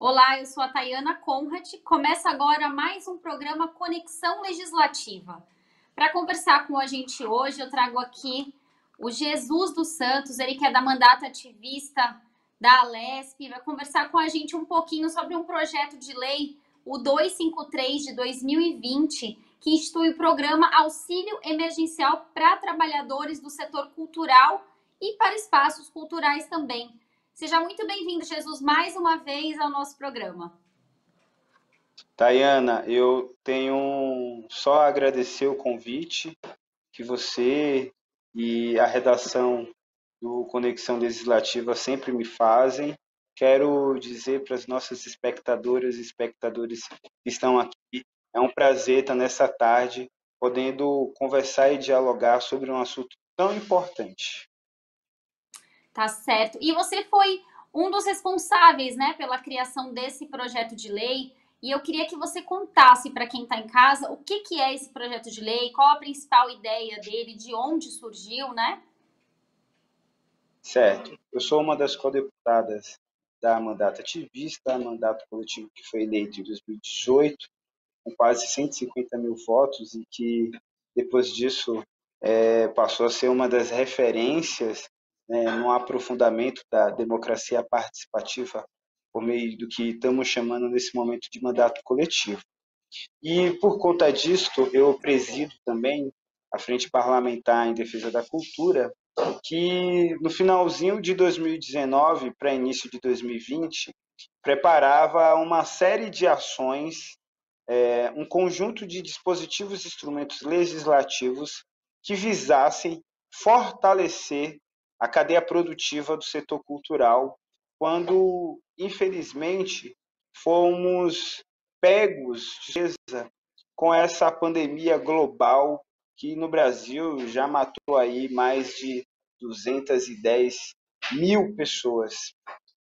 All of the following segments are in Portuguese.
Olá, eu sou a Tayana Conrad. Começa agora mais um programa Conexão Legislativa. Para conversar com a gente hoje, eu trago aqui o Jesus dos Santos, ele que é da Mandato Ativista da Alesp, vai conversar com a gente um pouquinho sobre um projeto de lei, o 253 de 2020, que institui o programa Auxílio Emergencial para trabalhadores do setor cultural e para espaços culturais também. Seja muito bem-vindo, Jesus, mais uma vez ao nosso programa. Tayana, eu tenho só a agradecer o convite que você e a redação do Conexão Legislativa sempre me fazem. Quero dizer para as nossas espectadoras e espectadores que estão aqui, é um prazer estar nessa tarde podendo conversar e dialogar sobre um assunto tão importante. Tá certo. E você foi um dos responsáveis, né, pela criação desse projeto de lei. E eu queria que você contasse para quem está em casa o que é esse projeto de lei, qual a principal ideia dele, de onde surgiu, né? Certo. Eu sou uma das co-deputadas da Mandato Ativista, mandato coletivo que foi eleito em 2018, com quase 150 mil votos e que depois disso passou a ser uma das referências, né, no aprofundamento da democracia participativa por meio do que estamos chamando nesse momento de mandato coletivo. E por conta disto, eu presido também a Frente Parlamentar em Defesa da Cultura, que no finalzinho de 2019 para início de 2020 preparava uma série de ações, um conjunto de dispositivos e instrumentos legislativos que visassem fortalecer a cadeia produtiva do setor cultural, quando, infelizmente, fomos pegos com essa pandemia global que no Brasil já matou aí mais de 210 mil pessoas,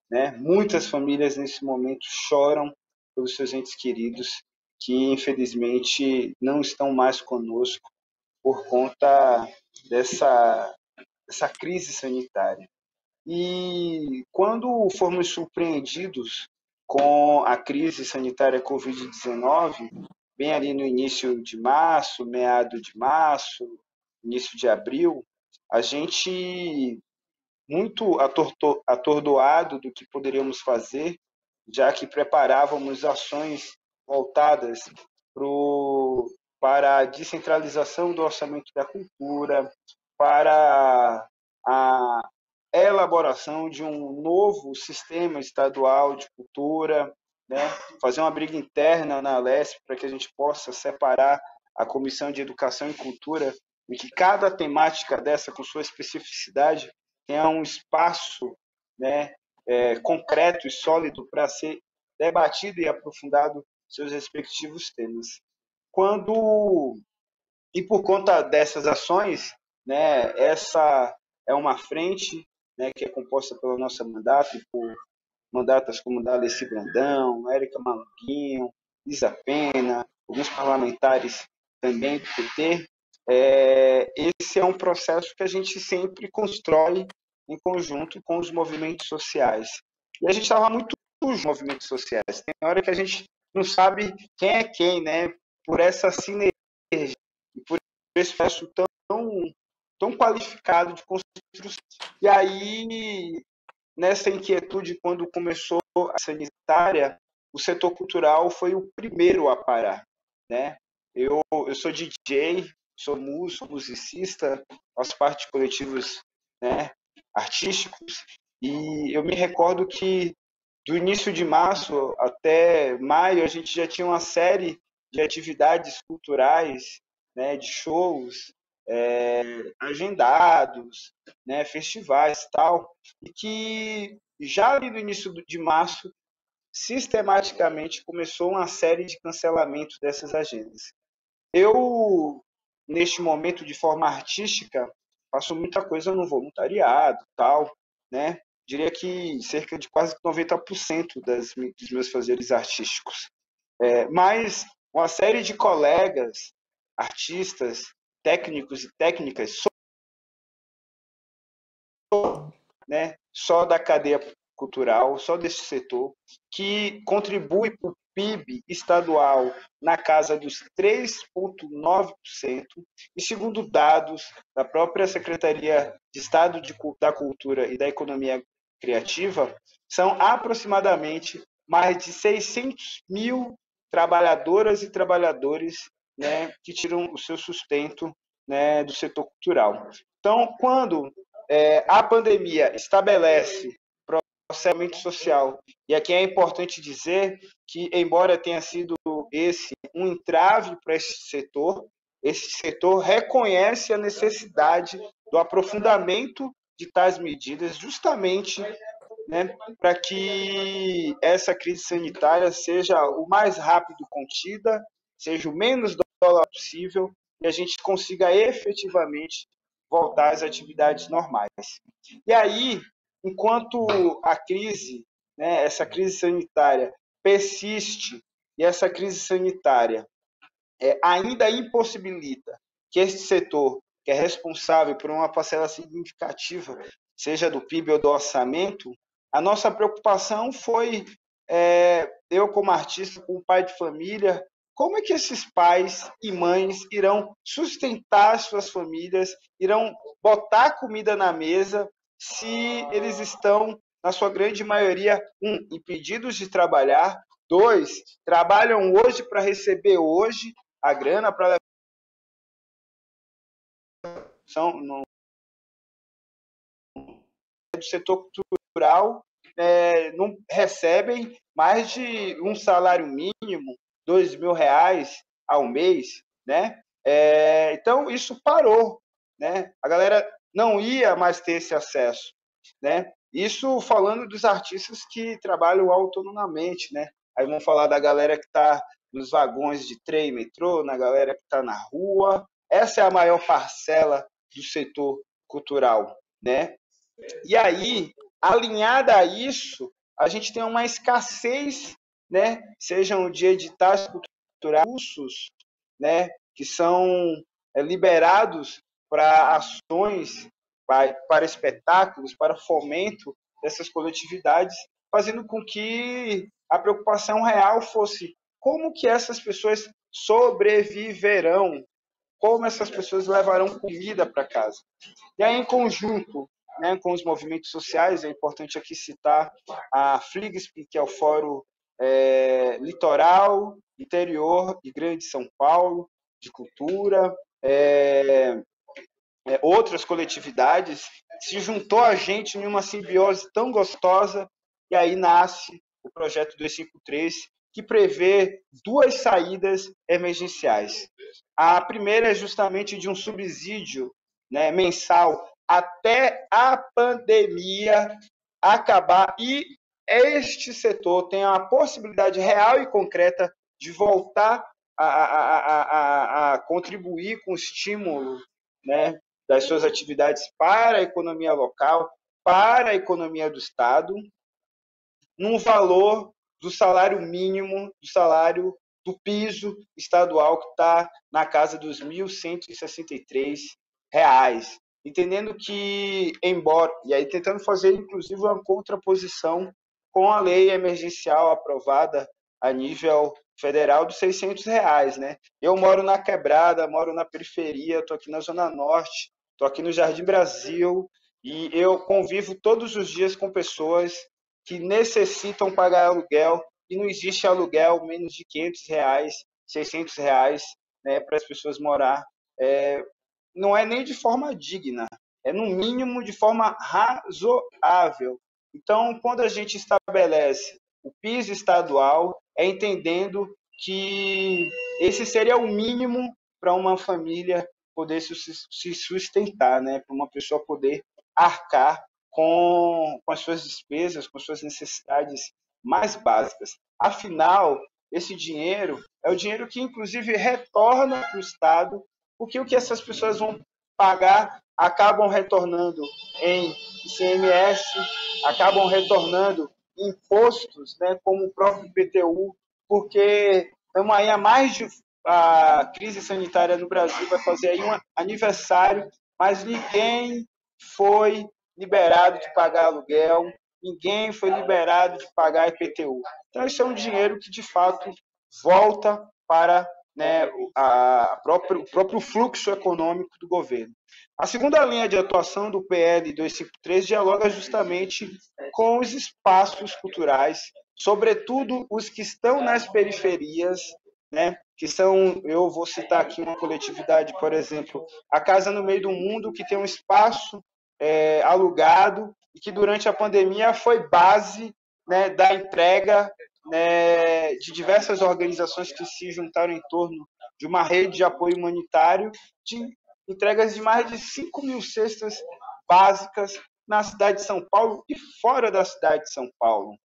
né? Muitas famílias nesse momento choram pelos seus entes queridos que infelizmente não estão mais conosco por conta dessa crise sanitária. E quando formos surpreendidos com a crise sanitária Covid-19, bem ali no início de março, meado de março, início de abril, a gente muito atordoado do que poderíamos fazer, já que preparávamos ações voltadas para a descentralização do orçamento da cultura, para a elaboração de um novo sistema estadual de cultura, né? Fazer uma briga interna na Alesp para que a gente possa separar a Comissão de Educação e Cultura e que cada temática dessa, com sua especificidade, tenha um espaço, né, concreto e sólido para ser debatido e aprofundado seus respectivos temas. Quando e por conta dessas ações, né, essa é uma frente, né, que é composta pelo nosso mandato, por mandatas como da Alessi Brandão, Érica Malunguinho, Isa Pena, alguns parlamentares também do PT. Esse é um processo que a gente sempre constrói em conjunto com os movimentos sociais. E a gente estava muito nos movimentos sociais. Tem hora que a gente não sabe quem é quem, né? Por essa sinergia e por esse processo tão qualificado de construção. E aí, nessa inquietude, quando começou a sanitária, o setor cultural foi o primeiro a parar, né? Eu sou DJ, sou músico, sou musicista, faço parte de coletivos, né, artísticos, e eu me recordo que do início de março até maio a gente já tinha uma série de atividades culturais, né, de shows agendados, né, festivais tal, e que já ali no início de março sistematicamente começou uma série de cancelamentos dessas agendas. Eu, neste momento, de forma artística, faço muita coisa no voluntariado, tal, né? Diria que cerca de quase 90% dos meus fazeres artísticos. Mas uma série de colegas, artistas, técnicos e técnicas, né, só da cadeia cultural, só desse setor, que contribui para o PIB estadual na casa dos 3,9%, e segundo dados da própria Secretaria de Estado da Cultura e da Economia Criativa, são aproximadamente mais de 600 mil trabalhadoras e trabalhadores, né, que tiram o seu sustento, né, do setor cultural. Então, quando a pandemia estabelece processamento social, e aqui é importante dizer que, embora tenha sido esse um entrave para esse setor reconhece a necessidade do aprofundamento de tais medidas, justamente, né, para que essa crise sanitária seja o mais rápido contida, seja o menos dolorosa possível e a gente consiga efetivamente voltar às atividades normais. E aí, enquanto a crise, né, essa crise sanitária persiste e essa crise sanitária ainda impossibilita que este setor, que é responsável por uma parcela significativa, seja do PIB ou do orçamento, a nossa preocupação foi, eu como artista, como pai de família, como é que esses pais e mães irão sustentar suas famílias, irão botar comida na mesa, se eles estão, na sua grande maioria, impedidos de trabalhar, dois, trabalham hoje para receber hoje a grana para levar do setor cultural, não recebem mais de um salário mínimo, R$ 2.000 ao mês, né? Então isso parou, né? A galera não ia mais ter esse acesso, né? Isso falando dos artistas que trabalham autonomamente, né? Aí vamos falar da galera que está nos vagões de trem, metrô, na galera que está na rua. Essa é a maior parcela do setor cultural, né? E aí, alinhada a isso, a gente tem uma escassez, né? Sejam de editais culturais, cursos, né? Que são liberados para ações, para espetáculos, para fomento dessas coletividades, fazendo com que a preocupação real fosse como que essas pessoas sobreviverão, como essas pessoas levarão comida para casa. E aí, em conjunto, né, com os movimentos sociais, é importante aqui citar a FLIGSP, que é o Fórum Litoral, Interior e Grande São Paulo, de Cultura, outras coletividades, se juntou a gente em uma simbiose tão gostosa, e aí nasce o projeto 253, que prevê duas saídas emergenciais. A primeira é justamente de um subsídio, né, mensal até a pandemia acabar e este setor tem a possibilidade real e concreta de voltar a contribuir com o estímulo, né, das suas atividades para a economia local, para a economia do Estado, num valor do salário mínimo, do salário do piso estadual, que está na casa dos R$ 1.163, entendendo que, embora, e aí tentando fazer inclusive uma contraposição com a lei emergencial aprovada a nível federal dos R$ 600, né? Eu moro na Quebrada, moro na periferia, estou aqui na Zona Norte, estou aqui no Jardim Brasil, e eu convivo todos os dias com pessoas que necessitam pagar aluguel e não existe aluguel menos de R$ 500, R$ 600, né, para as pessoas morar. Não é nem de forma digna, é no mínimo de forma razoável. Então, quando a gente estabelece o piso estadual, é entendendo que esse seria o mínimo para uma família poder se sustentar, né, para uma pessoa poder arcar com as suas despesas, com as suas necessidades mais básicas. Afinal, esse dinheiro é o dinheiro que, inclusive, retorna para o Estado, porque o que essas pessoas vão pagar acabam retornando em ICMS, acabam retornando em impostos, né, como o próprio IPTU, porque estamos aí há mais de a crise sanitária no Brasil vai fazer aí um aniversário, mas ninguém foi liberado de pagar aluguel, ninguém foi liberado de pagar IPTU. Então, isso é um dinheiro que, de fato, volta para, né, o próprio fluxo econômico do governo. A segunda linha de atuação do PL 253 dialoga justamente com os espaços culturais, sobretudo os que estão nas periferias, né, que são, eu vou citar aqui uma coletividade, por exemplo, a Casa no Meio do Mundo, que tem um espaço alugado e que durante a pandemia foi base, né, da entrega, né, de diversas organizações que se juntaram em torno de uma rede de apoio humanitário, de entregas de mais de 5.000 cestas básicas na cidade de São Paulo e fora da cidade de São Paulo.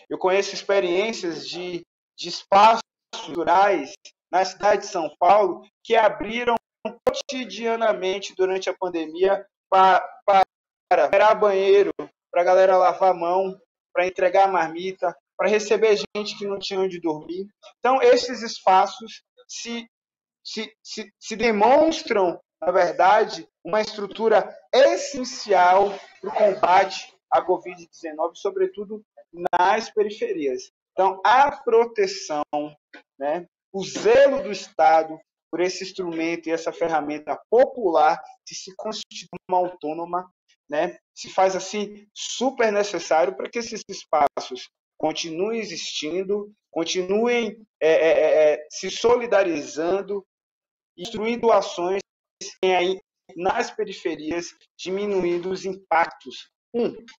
Eu conheço experiências de espaços culturais na cidade de São Paulo que abriram cotidianamente durante a pandemia para gerar banheiro, para a galera lavar a mão, para entregar marmita, para receber gente que não tinha onde dormir. Então, esses espaços se demonstram, na verdade, uma estrutura essencial para o combate à Covid-19, sobretudo nas periferias. Então, a proteção, né, o zelo do Estado por esse instrumento e essa ferramenta popular que se constitui uma autônoma, né, se faz assim super necessário para que esses espaços continuem existindo, continuem se solidarizando, instruindo ações aí nas periferias, diminuindo os impactos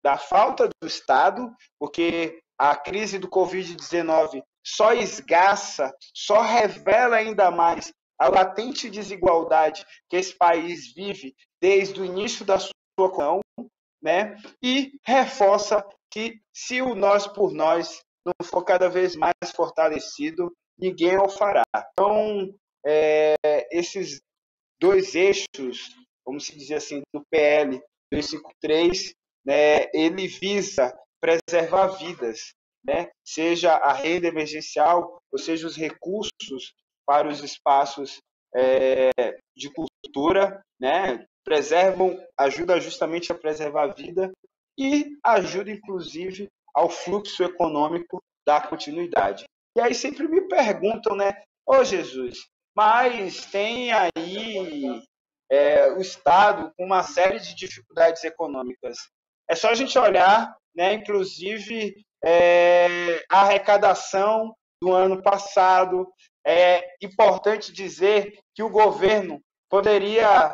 da falta do Estado, porque a crise do Covid-19 só esgaça, só revela ainda mais a latente desigualdade que esse país vive desde o início da sua construção, né? E reforça que se o nós por nós não for cada vez mais fortalecido, ninguém o fará. Então, esses dois eixos, vamos dizer assim, do PL 253, né, ele visa preservar vidas, né, seja a renda emergencial, ou seja, os recursos para os espaços de cultura, né, ajuda justamente a preservar a vida e ajuda, inclusive, ao fluxo econômico da continuidade. E aí sempre me perguntam, né, ô Jesus, mas tem aí o Estado com uma série de dificuldades econômicas. É só a gente olhar, né, inclusive, a arrecadação do ano passado. É importante dizer que o governo poderia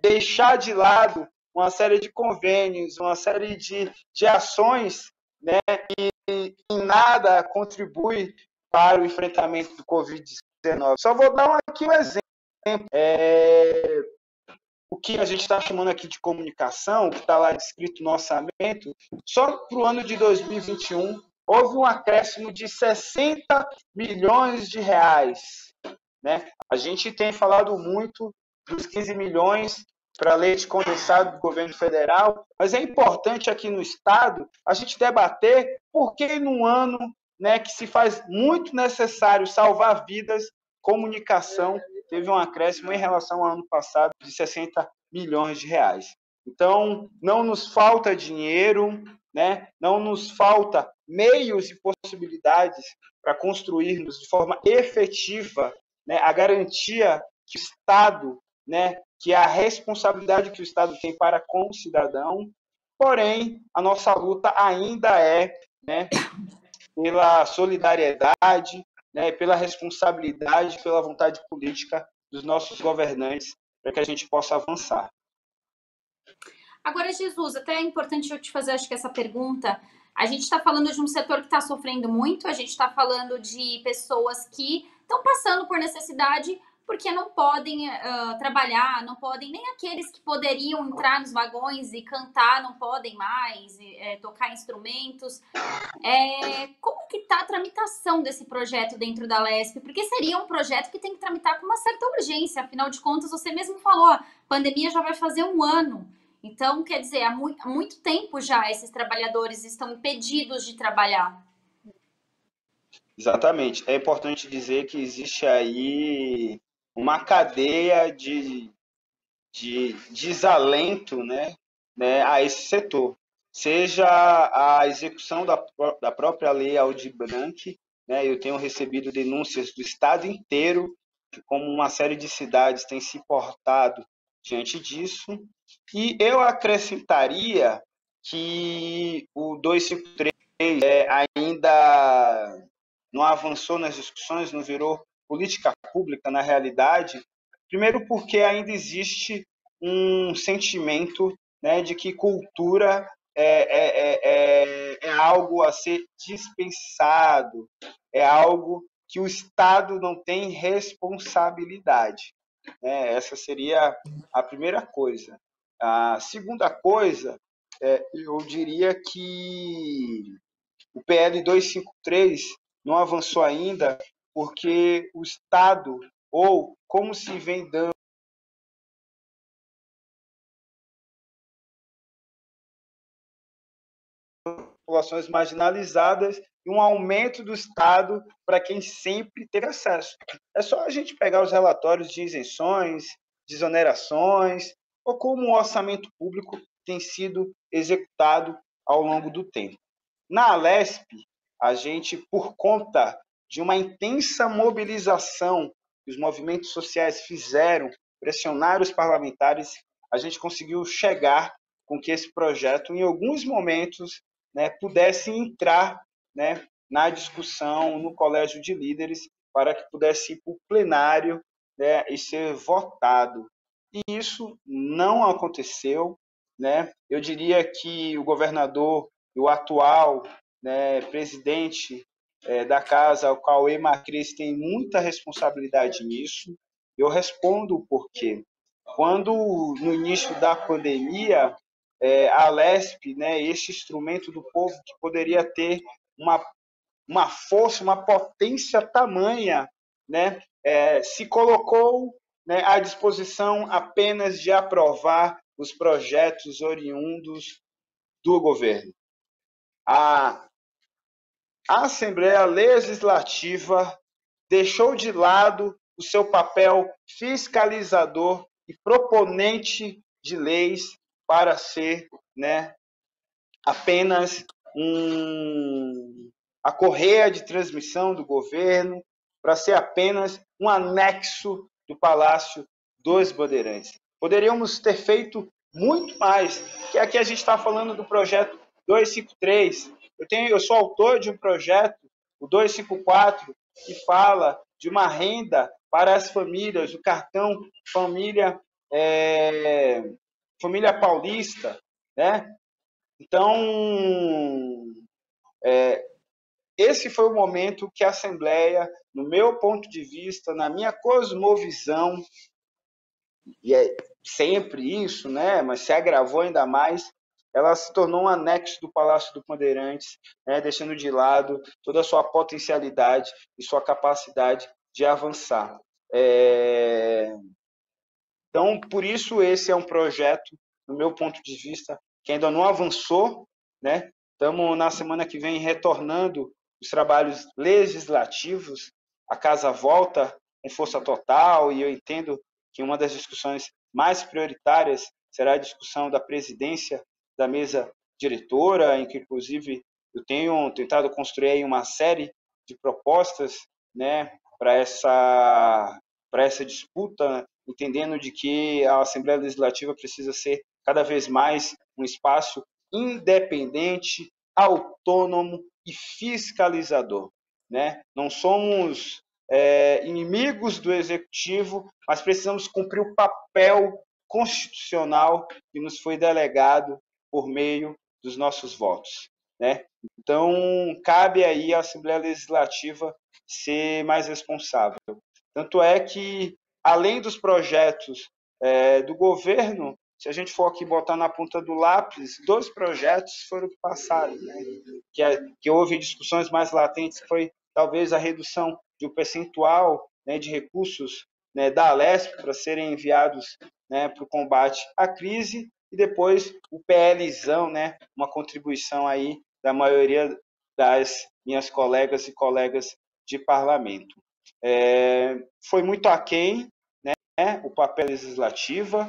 deixar de lado uma série de convênios, uma série de ações, né, que em nada contribui para o enfrentamento do Covid-19. Só vou dar aqui um exemplo. O que a gente está chamando aqui de comunicação, que está lá descrito no orçamento, só para o ano de 2021 houve um acréscimo de 60 milhões de reais. Né? A gente tem falado muito dos 15 milhões para leite condensado do governo federal, mas é importante aqui no Estado a gente debater por que num ano, né, que se faz muito necessário salvar vidas, comunicação teve um acréscimo em relação ao ano passado de 60 milhões de reais. Então, não nos falta dinheiro, né? Não nos falta meios e possibilidades para construirmos de forma efetiva, né, a garantia que o Estado, né, que é a responsabilidade que o Estado tem para com o cidadão, porém, a nossa luta ainda é, né, pela solidariedade, né, pela responsabilidade, pela vontade política dos nossos governantes, para que a gente possa avançar. Agora, Jesus, até é importante eu te fazer, acho que essa pergunta. A gente está falando de um setor que está sofrendo muito, a gente está falando de pessoas que estão passando por necessidade porque não podem trabalhar, não podem, nem aqueles que poderiam entrar nos vagões e cantar, não podem mais tocar instrumentos. Como que está a tramitação desse projeto dentro da Lesp? Porque seria um projeto que tem que tramitar com uma certa urgência, afinal de contas, você mesmo falou, a pandemia já vai fazer um ano. Então, quer dizer, há muito tempo já esses trabalhadores estão impedidos de trabalhar. Exatamente. É importante dizer que existe aí uma cadeia de desalento, né, a esse setor. seja a execução da própria lei Aldir Blanc, né? Eu tenho recebido denúncias do estado inteiro, como uma série de cidades tem se portado diante disso. E eu acrescentaria que o 253 ainda não avançou nas discussões, não virou política pública na realidade. Primeiro porque ainda existe um sentimento, né, de que cultura é algo a ser dispensado, é algo que o Estado não tem responsabilidade. Né? Essa seria a primeira coisa. A segunda coisa, eu diria que o PL 253 não avançou ainda porque o Estado, ou como se vem dando populações marginalizadas e um aumento do Estado para quem sempre teve acesso. É só a gente pegar os relatórios de isenções, desonerações, ou como o orçamento público tem sido executado ao longo do tempo. Na Alesp, a gente, por conta de uma intensa mobilização que os movimentos sociais fizeram, pressionaram os parlamentares, a gente conseguiu chegar com que esse projeto, em alguns momentos, né, pudesse entrar, né, na discussão no colégio de líderes para que pudesse ir para o plenário, né, e ser votado. E isso não aconteceu. Né? Eu diria que o governador e o atual, né, presidente da casa, o Cauê Macris, tem muita responsabilidade nisso. Eu respondo o porquê. Quando, no início da pandemia, a Alesp, né, esse instrumento do povo que poderia ter uma força, uma potência tamanha, né, se colocou, né, à disposição apenas de aprovar os projetos oriundos do governo. A Assembleia Legislativa deixou de lado o seu papel fiscalizador e proponente de leis para ser, né, apenas a correia de transmissão do governo, para ser apenas um anexo do Palácio dos Bandeirantes. Poderíamos ter feito muito mais, que aqui a gente está falando do projeto 253. Eu sou autor de um projeto, o 254, que fala de uma renda para as famílias, o cartão família, família paulista, né? Então, esse foi o momento que a Assembleia, no meu ponto de vista, na minha cosmovisão, e é sempre isso, né? Mas se agravou ainda mais, ela se tornou um anexo do Palácio do Bandeirantes, né? Deixando de lado toda a sua potencialidade e sua capacidade de avançar. Então, por isso, esse é um projeto, no meu ponto de vista, que ainda não avançou, né? Estamos, na semana que vem, retornando os trabalhos legislativos, a casa volta com força total, e eu entendo que uma das discussões mais prioritárias será a discussão da presidência da mesa diretora, em que, inclusive, eu tenho tentado construir uma série de propostas, né, para essa disputa, entendendo de que a Assembleia Legislativa precisa ser cada vez mais um espaço independente, autônomo e fiscalizador. Né? Não somos inimigos do Executivo, mas precisamos cumprir o papel constitucional que nos foi delegado por meio dos nossos votos. Né? Então, cabe aí à Assembleia Legislativa ser mais responsável. Tanto é que, além dos projetos do governo, se a gente for aqui botar na ponta do lápis, 2 projetos foram que passaram, né? que houve discussões mais latentes, que foi talvez a redução de um percentual, né, de recursos, né, da Alesp para serem enviados, né, para o combate à crise, e depois o PLzão, né, uma contribuição aí da maioria das minhas colegas e colegas de parlamento. Foi muito aquém, né, o papel legislativo,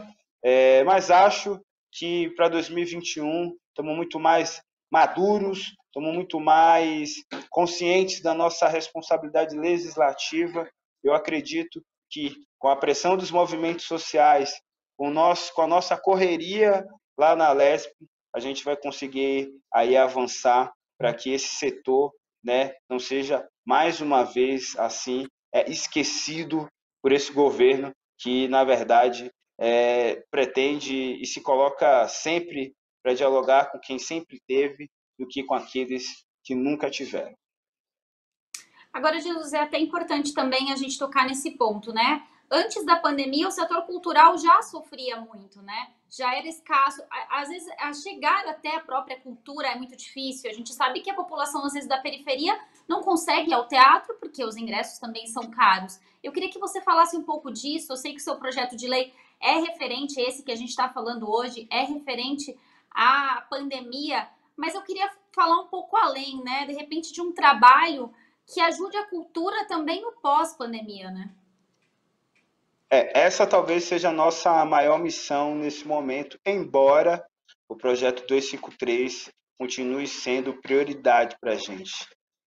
mas acho que para 2021 estamos muito mais maduros, estamos muito mais conscientes da nossa responsabilidade legislativa. Eu acredito que, com a pressão dos movimentos sociais, com a nossa correria lá na Lesp, a gente vai conseguir aí avançar para que esse setor, né, não seja mais uma vez assim esquecido por esse governo que, na verdade, pretende e se coloca sempre para dialogar com quem sempre teve do que com aqueles que nunca tiveram. Agora, Jesus, é até importante também a gente tocar nesse ponto, né? Antes da pandemia, o setor cultural já sofria muito, né? Já era escasso. Às vezes, a chegar até a própria cultura é muito difícil. A gente sabe que a população, às vezes, da periferia não consegue ir ao teatro, porque os ingressos também são caros. Eu queria que você falasse um pouco disso. Eu sei que o seu projeto de lei é referente, esse que a gente está falando hoje, é referente à pandemia, mas eu queria falar um pouco além, né? De repente, de um trabalho que ajude a cultura também no pós-pandemia, né? Essa talvez seja a nossa maior missão nesse momento, embora o projeto 253 continue sendo prioridade para a gente.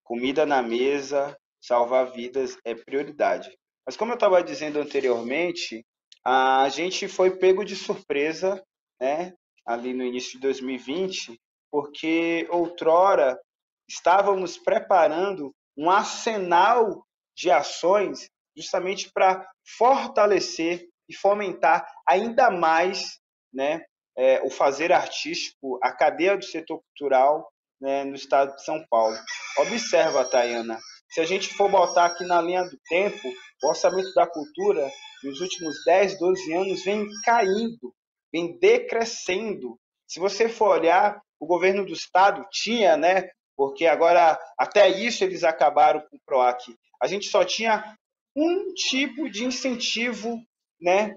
Comida na mesa, salvar vidas é prioridade. Mas como eu estava dizendo anteriormente, a gente foi pego de surpresa, né, ali no início de 2020, porque outrora estávamos preparando um arsenal de ações justamente para fortalecer e fomentar ainda mais, né, o fazer artístico, a cadeia do setor cultural, né, no estado de São Paulo. Observa, Tayana, se a gente for botar aqui na linha do tempo, o orçamento da cultura nos últimos 10, 12 anos vem caindo, vem decrescendo. Se você for olhar, o governo do estado tinha, né, porque agora até isso eles acabaram com o PROAC. A gente só tinha um tipo de incentivo, né,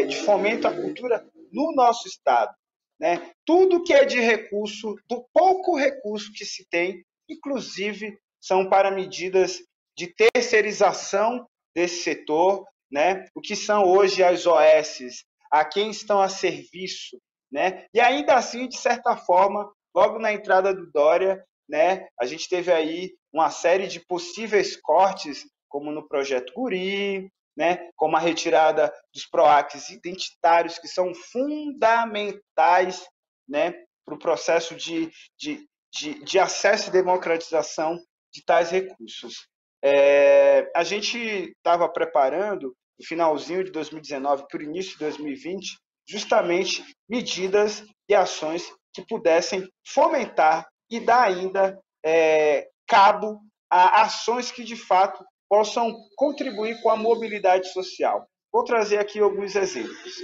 de fomento à cultura no nosso estado, né? Tudo que é de recurso, do pouco recurso que se tem, inclusive são para medidas de terceirização desse setor, né? O que são hoje as OS, a quem estão a serviço, né? E ainda assim, de certa forma, logo na entrada do Dória, né, a gente teve aí uma série de possíveis cortes, como no projeto Guri, né, como a retirada dos PROACs identitários, que são fundamentais, né, para o processo de acesso e democratização de tais recursos. A gente estava preparando, no finalzinho de 2019 para o início de 2020, justamente medidas e ações que pudessem fomentar e dar ainda cabo a ações que, de fato, possam contribuir com a mobilidade social. Vou trazer aqui alguns exemplos.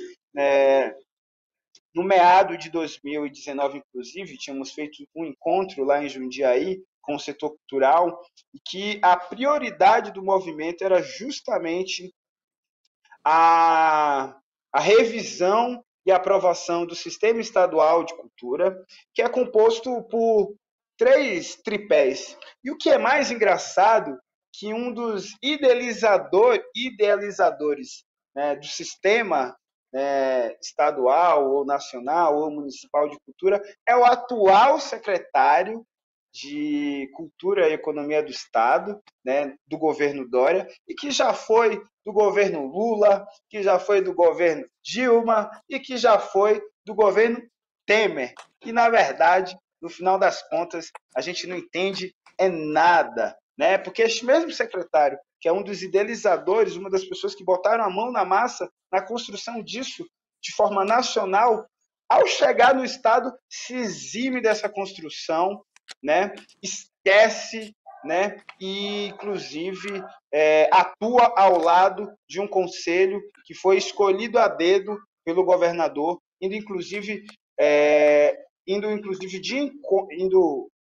No meado de 2019, inclusive, tínhamos feito um encontro lá em Jundiaí com o setor cultural e que a prioridade do movimento era justamente a revisão e aprovação do Sistema Estadual de Cultura, que é composto por 3 tripés. E o que é mais engraçado, que um dos idealizadores, né, do sistema estadual ou nacional ou municipal de cultura é o atual secretário de Cultura e Economia do Estado, né, do governo Dória, e que já foi do governo Lula, que já foi do governo Dilma e que já foi do governo Temer. E, na verdade, no final das contas, a gente não entende nada, né? Porque este mesmo secretário, que é um dos idealizadores, uma das pessoas que botaram a mão na massa na construção disso de forma nacional, ao chegar no Estado, se exime dessa construção, né? Esquece, né? E, inclusive, atua ao lado de um conselho que foi escolhido a dedo pelo governador, indo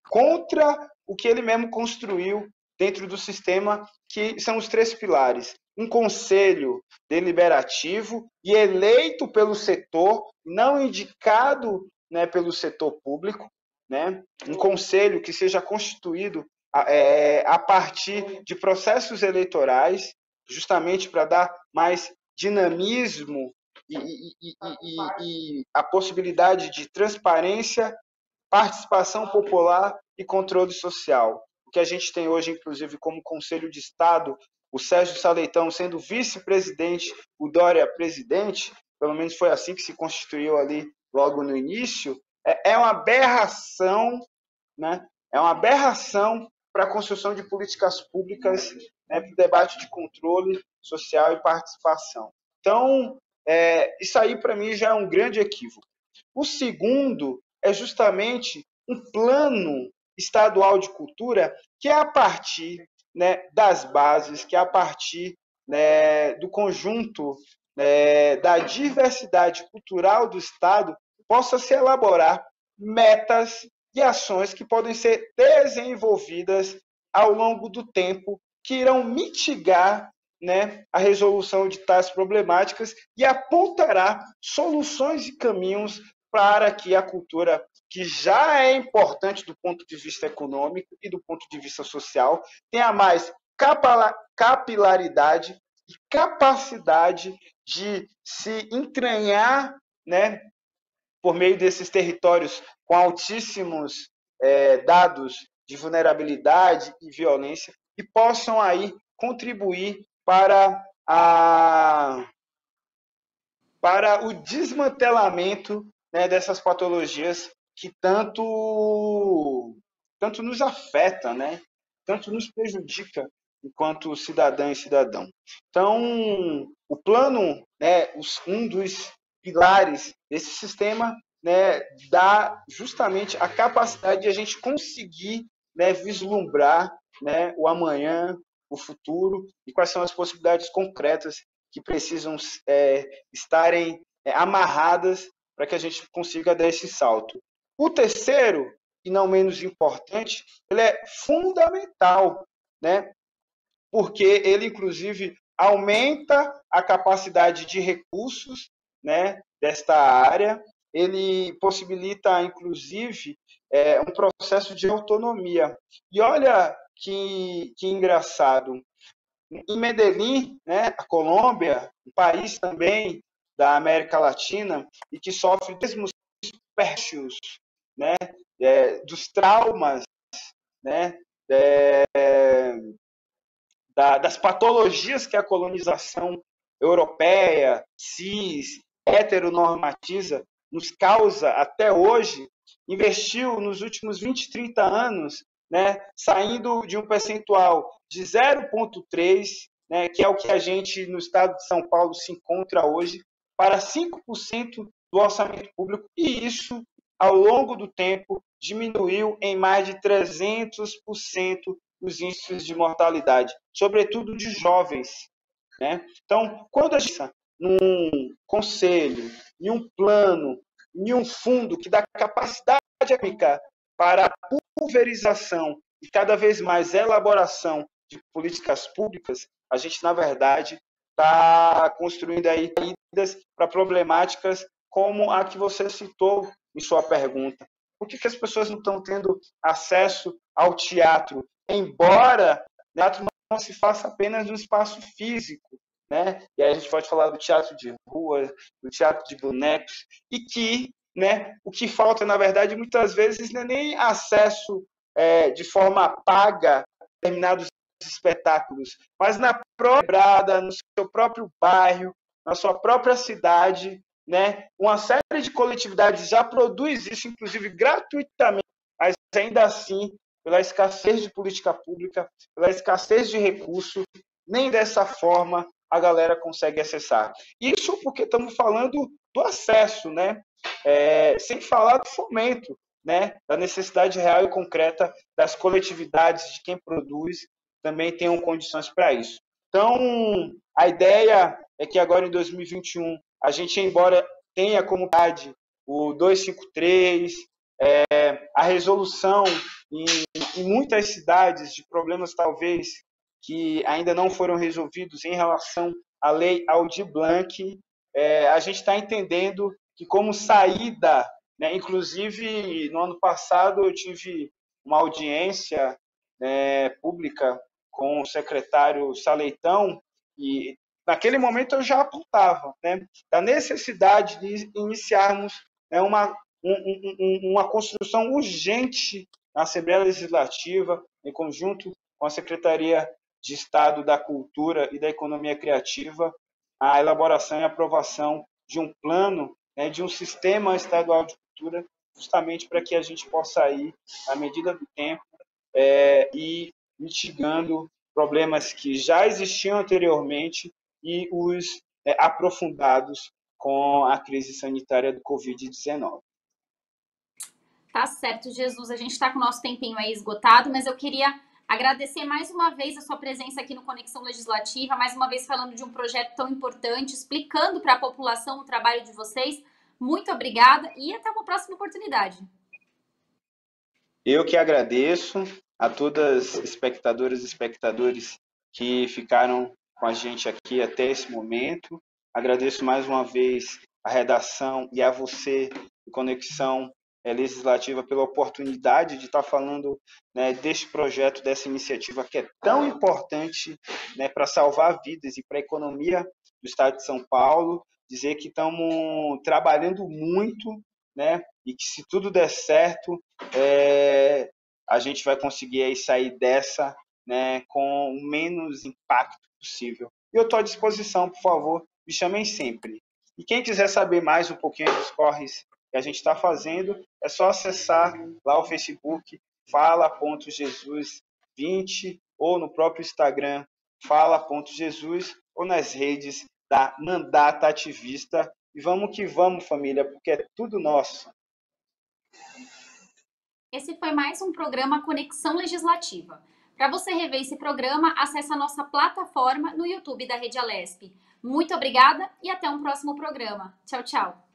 contra o que ele mesmo construiu dentro do sistema, que são os 3 pilares. Um conselho deliberativo e eleito pelo setor, não indicado, né, pelo setor público, né? Um conselho que seja constituído a partir de processos eleitorais, justamente para dar mais dinamismo e a possibilidade de transparência participação popular e controle social. O que a gente tem hoje, inclusive, como Conselho de Estado, o Sérgio Saleitão sendo vice-presidente, o Dória presidente, pelo menos foi assim que se constituiu ali logo no início, é uma aberração, né? É uma aberração para a construção de políticas públicas, né, para o debate de controle social e participação. Então, isso aí para mim já é um grande equívoco. O segundo é justamente um plano estadual de cultura que é a partir, né, das bases, que é a partir, né, do conjunto, né, da diversidade cultural do Estado, possa se elaborar metas e ações que podem ser desenvolvidas ao longo do tempo, que irão mitigar, né, a resolução de tais problemáticas e apontará soluções e caminhos para que a cultura, que já é importante do ponto de vista econômico e do ponto de vista social, tenha mais capilaridade e capacidade de se entranhar, né, por meio desses territórios com altíssimos dados de vulnerabilidade e violência e possam aí contribuir para o desmantelamento, né, dessas patologias que tanto nos afeta, né, tanto nos prejudica enquanto cidadã e cidadão. Então, o plano, né, um dos pilares desse sistema, né, dá justamente a capacidade de a gente conseguir, né, vislumbrar, né, o amanhã, o futuro e quais são as possibilidades concretas que precisam estarem amarradas para que a gente consiga dar esse salto. O terceiro, e não menos importante, ele é fundamental, né? Porque ele, inclusive, aumenta a capacidade de recursos, né, desta área, ele possibilita, inclusive, um processo de autonomia. E olha que engraçado, em Medellín, né, a Colômbia, um país também da América Latina e que sofre mesmo pérfios, né, dos traumas, né, das patologias que a colonização europeia, cis, heteronormatiza nos causa até hoje, investiu nos últimos 20, 30 anos, né, saindo de um percentual de 0,3, né, que é o que a gente no estado de São Paulo se encontra hoje, para 5% do orçamento público, e isso, ao longo do tempo, diminuiu em mais de 300% os índices de mortalidade, sobretudo de jovens, né? Então, quando a gente pensa num conselho, em um plano, em um fundo que dá capacidade econômica para a pulverização e cada vez mais elaboração de políticas públicas, a gente, na verdade, está construindo aí saídas para problemáticas como a que você citou em sua pergunta. Por que as pessoas não estão tendo acesso ao teatro? Embora o teatro não se faça apenas no espaço físico, né? E aí a gente pode falar do teatro de rua, do teatro de bonecos, e que, né, o que falta, na verdade, muitas vezes não é nem acesso de forma paga a determinados espetáculos, mas na própria no seu próprio bairro, na sua própria cidade, né? Uma série de coletividades já produz isso, inclusive gratuitamente, mas ainda assim, pela escassez de política pública, pela escassez de recurso, nem dessa forma a galera consegue acessar. Isso porque estamos falando do acesso, né? Sem falar do fomento, né? Da necessidade real e concreta das coletividades, de quem produz, também tenham condições para isso. Então, a ideia é que agora em 2021 a gente, embora tenha como base o 253, a resolução em muitas cidades de problemas talvez que ainda não foram resolvidos em relação à lei Aldir Blanc, a gente está entendendo que como saída, né, inclusive no ano passado eu tive uma audiência pública com o secretário Saleitão e naquele momento eu já apontava, né, da necessidade de iniciarmos, né, uma uma construção urgente na Assembleia Legislativa, em conjunto com a Secretaria de Estado da Cultura e da Economia Criativa, a elaboração e aprovação de um plano, né, de um sistema estadual de cultura, justamente para que a gente possa ir, à medida do tempo, e mitigando problemas que já existiam anteriormente e os aprofundados com a crise sanitária do Covid-19. Tá certo, Jesus. A gente está com o nosso tempinho aí esgotado, mas eu queria agradecer mais uma vez a sua presença aqui no Conexão Legislativa, mais uma vez falando de um projeto tão importante, explicando para a população o trabalho de vocês. Muito obrigada e até uma próxima oportunidade. Eu que agradeço a todas as espectadoras e espectadores que ficaram com a gente aqui até esse momento. Agradeço mais uma vez a redação e a você, do Conexão Legislativa, pela oportunidade de estar falando, né, deste projeto, dessa iniciativa que é tão importante, né, para salvar vidas e para a economia do Estado de São Paulo. Dizer que estamos trabalhando muito, né, e que se tudo der certo, a gente vai conseguir aí sair dessa, né, com o menos impacto possível. E eu estou à disposição, por favor, me chamem sempre. E quem quiser saber mais um pouquinho dos corres que a gente está fazendo, é só acessar lá o Facebook fala.jesus20 ou no próprio Instagram fala.jesus ou nas redes da Mandata Ativista. E vamos que vamos, família, porque é tudo nosso. Esse foi mais um programa Conexão Legislativa. Para você rever esse programa, acesse a nossa plataforma no YouTube da Rede Alesp. Muito obrigada e até um próximo programa. Tchau, tchau.